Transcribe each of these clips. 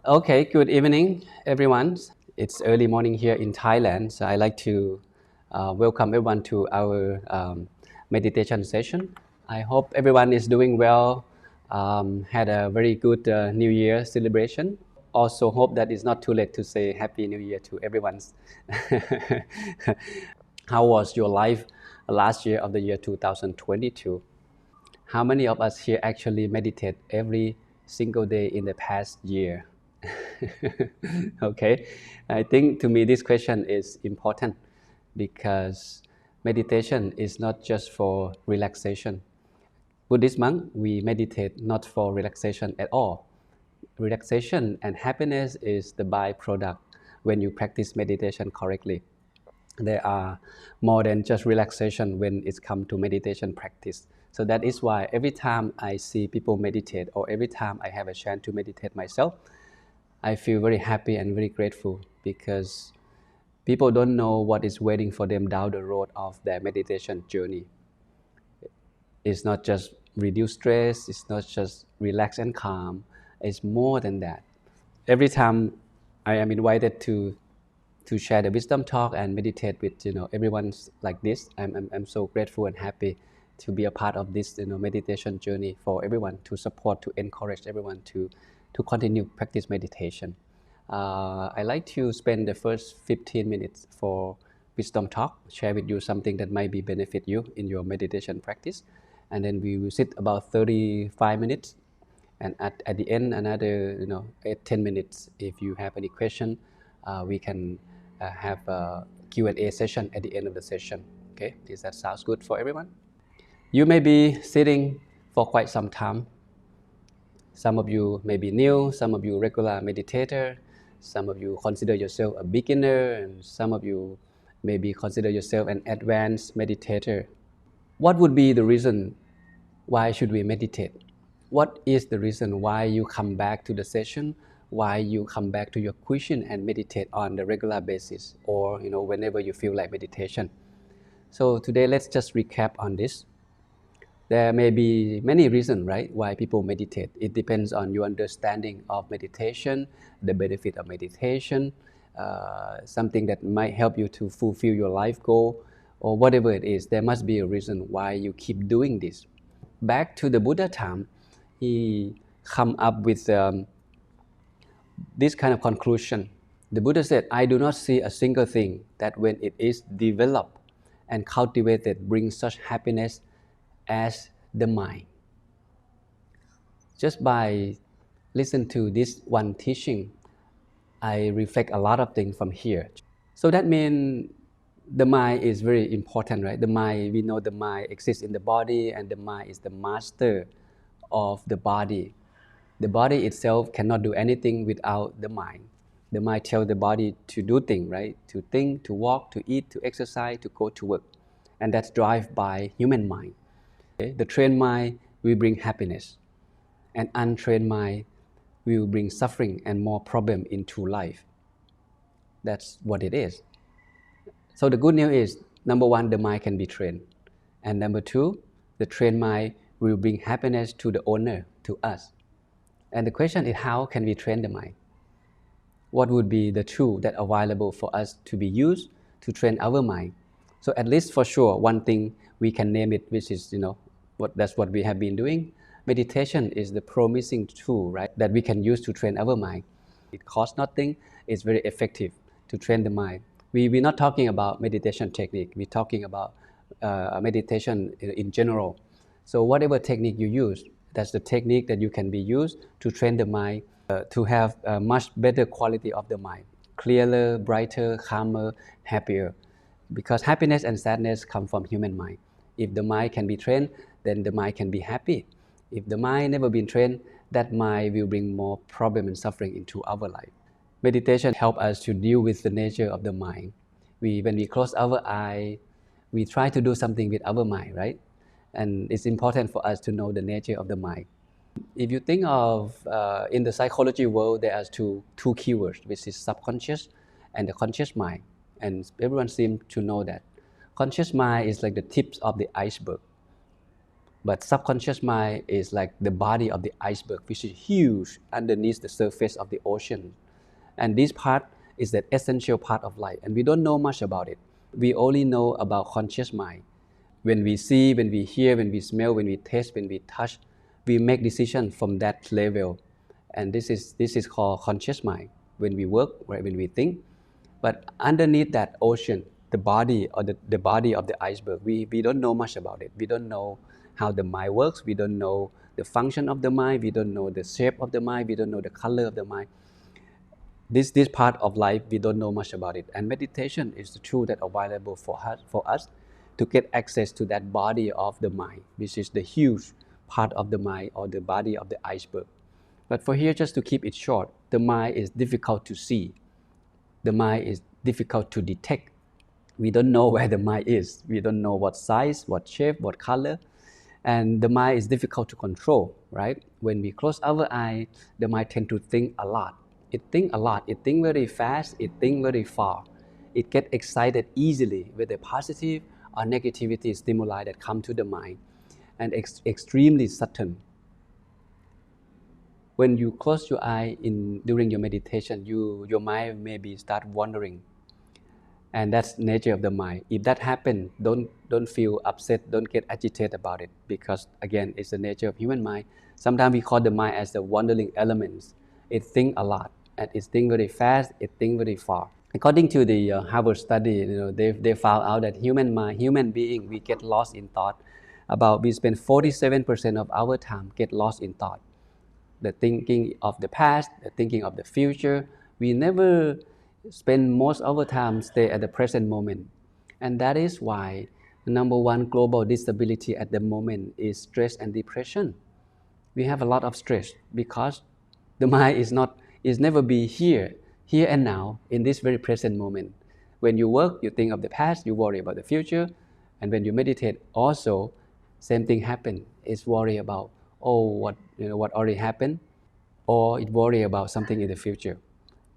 Okay, good evening, everyone. It's early morning here in Thailand, so I like to welcome everyone to our meditation session. I hope everyone is doing well, had a very good New Year celebration. Also, hope that it's not too late to say Happy New Year to everyone. How was your life last year of the year 2022? How many of us here actually meditate every single day in the past year? Okay, I think to me this question is important because meditation is not just for relaxation. Buddhist monk, we meditate not for relaxation at all. Relaxation and happiness is the byproduct when you practice meditation correctly. There are more than just relaxation when it's come to meditation practice. So that is why every time I see people meditate or every time I have a chance to meditate myself, I feel very happy and very grateful because people don't know what is waiting for them down the road of their meditation journey. It's not just reduce stress, it's not just relax and calm, it's more than that. Every time I am invited to share the wisdom talk and meditate with everyone like this, I'm so grateful and happy to be a part of this meditation journey for everyone, to support, to encourage everyone to continue practice meditation. I like to spend the first 15 minutes for wisdom talk, share with you something that might be benefit you in your meditation practice, and then we will sit about 35 minutes, and at the end another 10 minutes. If you have any question, we can have a Q&A session at the end of the session. Okay, does that sounds good for everyone? You may be sitting for quite some time. Some of you may be new, some of you regular meditator, some of you consider yourself a beginner, and some of you maybe consider yourself an advanced meditator. What would be the reason why should we meditate? What is the reason why you come back to the session, why you come back to your question and meditate on the regular basis, or whenever you feel like meditation? So today let's just recap on this. There may be many reasons, right, why people meditate. It depends on your understanding of meditation, the benefit of meditation, something that might help you to fulfill your life goal, or whatever it is. There must be a reason why you keep doing this. Back to the Buddha time, he come up with this kind of conclusion. The Buddha said, I do not see a single thing that when it is developed and cultivated brings such happiness as the mind. Just by listening to this one teaching, I reflect a lot of things from here. So that means the mind is very important, right? The mind, we know the mind exists in the body, and the mind is the master of the body. The body itself cannot do anything without the mind. The mind tells the body to do things, right? To think, to walk, to eat, to exercise, to go to work. And that's driven by human mind. Okay? The trained mind will bring happiness. And untrained mind will bring suffering and more problem into life. That's what it is. So the good news is, number one, the mind can be trained. And number two, the trained mind will bring happiness to the owner, to us. And the question is, how can we train the mind? What would be the tool that are available for us to be used to train our mind? So at least for sure, one thing we can name it, which is, that's what we have been doing. Meditation is the promising tool, right, that we can use to train our mind. It costs nothing. It's very effective to train the mind. We're not talking about meditation technique. We're talking about meditation in general. So whatever technique you use, that's the technique that you can be used to train the mind to have a much better quality of the mind, clearer, brighter, calmer, happier. Because happiness and sadness come from human mind. If the mind can be trained, then the mind can be happy. If the mind never been trained, that mind will bring more problem and suffering into our life. Meditation helps us to deal with the nature of the mind. When we close our eye, we try to do something with our mind, right? And it's important for us to know the nature of the mind. If you think of, in the psychology world, there are two keywords, which is subconscious and the conscious mind. And everyone seems to know that. Conscious mind is like the tips of the iceberg. But subconscious mind is like the body of the iceberg, which is huge underneath the surface of the ocean. And this part is the essential part of life. And we don't know much about it. We only know about conscious mind. When we see, when we hear, when we smell, when we taste, when we touch, we make decisions from that level. And this is called conscious mind. When we work, right, when we think. But underneath that ocean, the body or the body of the iceberg, we don't know much about it. We don't know how the mind works. We don't know the function of the mind. We don't know the shape of the mind. We don't know the color of the mind. This part of life, we don't know much about it. And meditation is the tool that available for us to get access to that body of the mind, which is the huge part of the mind or the body of the iceberg. But for here, just to keep it short, the mind is difficult to see. The mind is difficult to detect. We don't know where the mind is. We don't know what size, what shape, what color. And the mind is difficult to control, right? When we close our eye, the mind tends to think a lot. It thinks a lot. It thinks very fast. It thinks very far. It gets excited easily with the positive or negativity stimuli that come to the mind, and extremely sudden. When you close your eye during your meditation, your mind maybe start wandering. And that's the nature of the mind. If that happens, don't feel upset, don't get agitated about it, because again, it's the nature of human mind. Sometimes we call the mind as the wandering elements. It thinks a lot, and it thinks very fast, it thinks very far. According to the Harvard study, they found out that human being, we get lost in thought. We spend 47% of our time get lost in thought. The thinking of the past, the thinking of the future. We never spend most of our time stay at the present moment. And that is why the number one global disability at the moment is stress and depression. We have a lot of stress because the mind is never be here and now, in this very present moment. When you work, you think of the past, you worry about the future. And when you meditate, also, same thing happen. It's worry about, what already happened, or it worry about something in the future.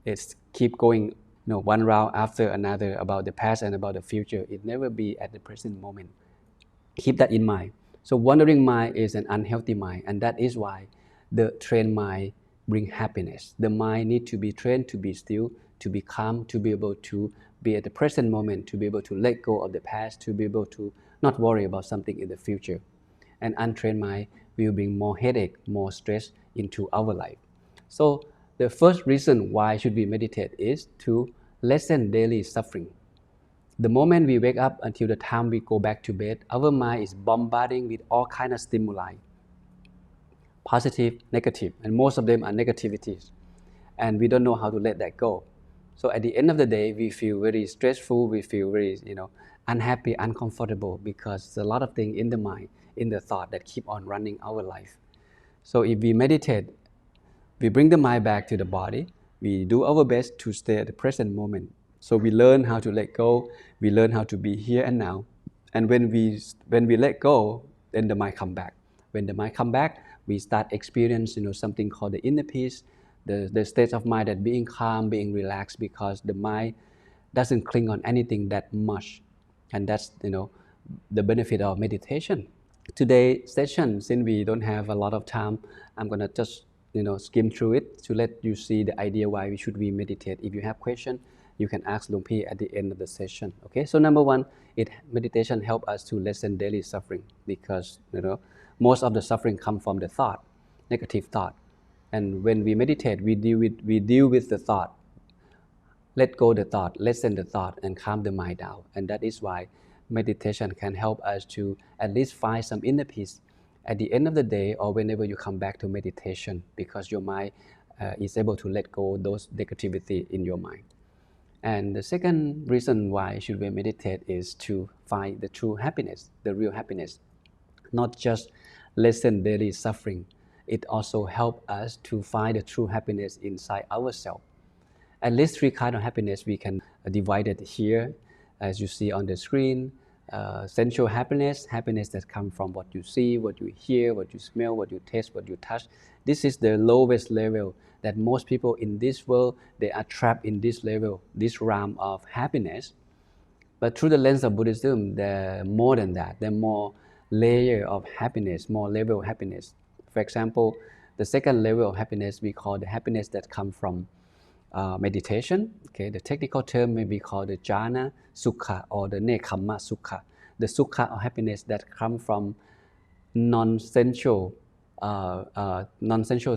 It's keep going, one round after another about the past and about the future. It never be at the present moment. Keep that in mind. So wandering mind is an unhealthy mind, and that is why the trained mind bring happiness. The mind need to be trained to be still, to be calm, to be able to be at the present moment, to be able to let go of the past, to be able to not worry about something in the future. An untrained mind will bring more headache, more stress into our life. So the first reason why should we meditate is to lessen daily suffering. The moment we wake up until the time we go back to bed, our mind is bombarding with all kinds of stimuli, positive, negative, and most of them are negativities. And we don't know how to let that go. So at the end of the day, we feel very stressful, we feel very, unhappy, uncomfortable, because there's a lot of things in the mind, in the thought that keep on running our life. So if we meditate, we bring the mind back to the body, we do our best to stay at the present moment. So we learn how to let go, we learn how to be here and now. And when we let go, then the mind come back. When the mind come back, we start experiencing something called the inner peace, the state of mind that being calm, being relaxed, because the mind doesn't cling on anything that much. And that's the benefit of meditation. Today's session, since we don't have a lot of time, I'm gonna just skim through it to let you see the idea why we should meditate. If you have question, you can ask Luang Pi at the end of the session. Okay, so number one, meditation help us to lessen daily suffering, because most of the suffering come from the thought, negative thought. And when we meditate, we deal with the thought. Let go the thought, lessen the thought, and calm the mind down. And that is why meditation can help us to at least find some inner peace at the end of the day, or whenever you come back to meditation, because your mind is able to let go those negativity in your mind. And the second reason why should we meditate is to find the true happiness, the real happiness. Not just lessen daily suffering, it also helps us to find the true happiness inside ourselves. At least three kinds of happiness we can divide it here, as you see on the screen. Sensual happiness that comes from what you see, what you hear, what you smell, what you taste, what you touch. This is the lowest level that most people in this world, they are trapped in this level, this realm of happiness. But through the lens of Buddhism, they're more than that. They're more layer of happiness, more level of happiness. For example, the second level of happiness we call the happiness that comes from meditation. Okay, the technical term may be called the jhana sukha or the nekhamma sukha. The sukha or happiness that comes from non-sensual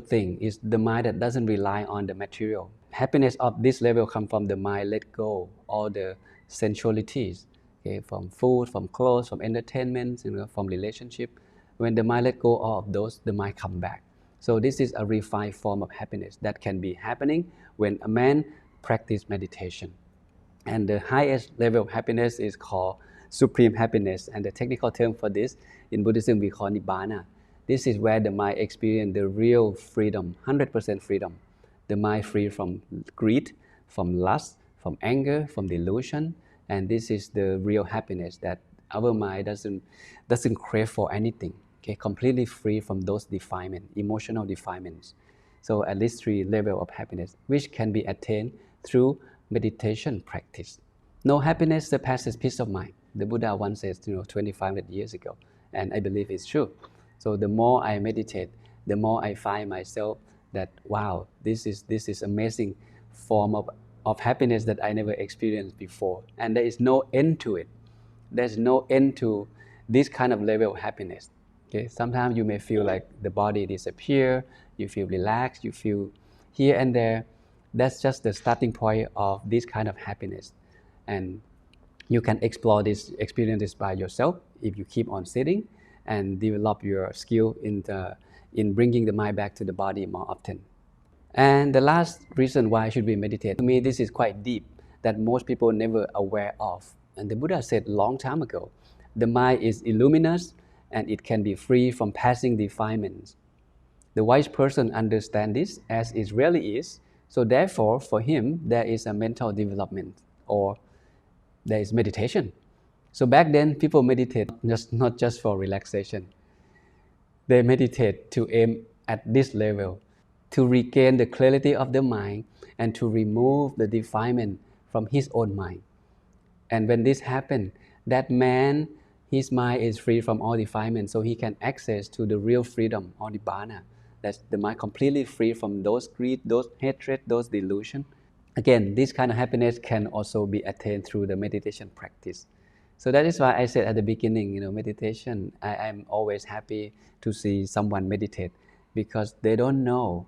thing is the mind that doesn't rely on the material. Happiness of this level comes from the mind let go all the sensualities, okay, from food, from clothes, from entertainment, from relationship. When the mind let go all of those, the mind come back. So this is a refined form of happiness that can be happening when a man practice meditation. And the highest level of happiness is called supreme happiness. And the technical term for this in Buddhism we call nibbana. This is where the mind experiences the real freedom, 100% freedom. The mind free from greed, from lust, from anger, from delusion. And this is the real happiness that our mind doesn't crave for anything. Okay, completely free from those defilements, emotional defilements. So at least 3 levels of happiness, which can be attained through meditation practice. No happiness surpasses peace of mind. The Buddha once said, 2,500 years ago, and I believe it's true. So the more I meditate, the more I find myself that, wow, this is amazing form of happiness that I never experienced before. And there is no end to it. There's no end to this kind of level of happiness. Okay? Sometimes you may feel like the body disappears, you feel relaxed, you feel here and there. That's just the starting point of this kind of happiness. And you can explore this experiences by yourself if you keep on sitting and develop your skill in bringing the mind back to the body more often. And the last reason why should we meditate, to me this is quite deep that most people never aware of. And the Buddha said long time ago, the mind is illuminous and it can be free from passing defilements. The wise person understands this as it really is. So therefore, for him, there is a mental development or there is meditation. So back then, people meditate not just for relaxation. They meditate to aim at this level, to regain the clarity of the mind and to remove the defilement from his own mind. And when this happens, that man, his mind is free from all defilement, so he can access to the real freedom or nibbana. That's the mind completely free from those greed, those hatred, those delusion. Again, this kind of happiness can also be attained through the meditation practice. So that is why I said at the beginning, meditation, I'm always happy to see someone meditate because they don't know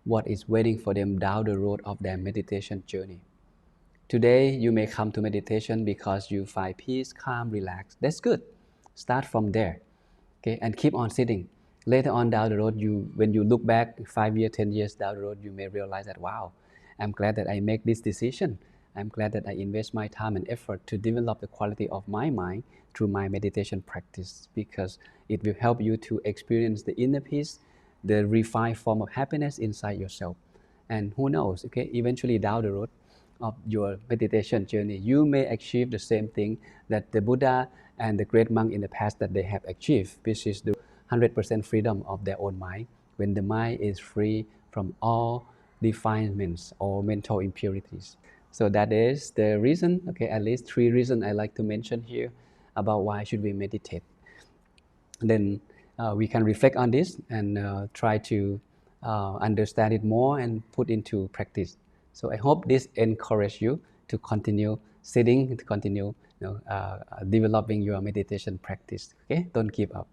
what is waiting for them down the road of their meditation journey. Today, you may come to meditation because you find peace, calm, relaxed. That's good. Start from there, okay, and keep on sitting. Later on down the road, when you look back 5 years, 10 years down the road, you may realize that, wow, I'm glad that I make this decision. I'm glad that I invest my time and effort to develop the quality of my mind through my meditation practice because it will help you to experience the inner peace, the refined form of happiness inside yourself. And who knows, okay, eventually down the road of your meditation journey, you may achieve the same thing that the Buddha and the great monk in the past that they have achieved, which is the 100% freedom of their own mind, when the mind is free from all defilements or mental impurities. So that is the reason, okay, at least 3 reasons I like to mention here about why should we meditate. Then we can reflect on this and try to understand it more and put into practice. So I hope this encourages you to continue sitting, to continue developing your meditation practice. Okay, don't give up.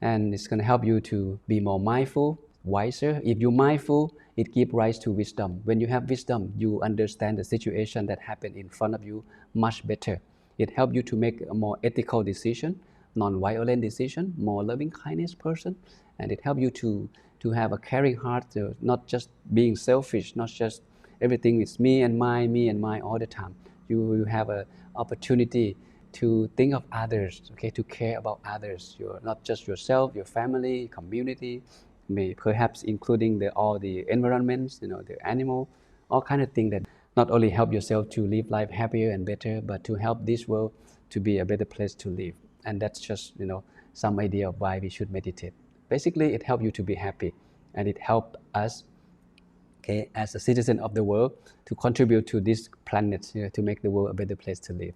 And it's going to help you to be more mindful, wiser. If you're mindful, it gives rise to wisdom. When you have wisdom, you understand the situation that happened in front of you much better. It helps you to make a more ethical decision, non-violent decision, more loving kindness person, and it helps you to have a caring heart, not just being selfish, not just everything is me and mine all the time. You have an opportunity to think of others, okay, to care about others. You're not just yourself, your family, community, perhaps including all the environments, the animal, all kind of things that not only help yourself to live life happier and better, but to help this world to be a better place to live. And that's just some idea of why we should meditate. Basically, it helps you to be happy, and it helps us okay, as a citizen of the world, to contribute to this planet, to make the world a better place to live.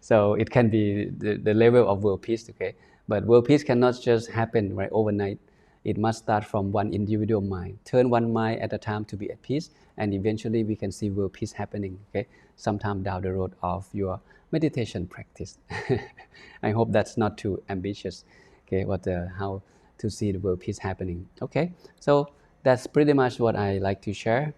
so it can be the level of world peace, okay? But world peace cannot just happen right overnight. It must start from one individual mind. Turn one mind at a time to be at peace, and eventually we can see world peace happening, okay? Sometime down the road of your meditation practice. I hope that's not too ambitious, okay? How to see the world peace happening, okay? So that's pretty much what I like to share.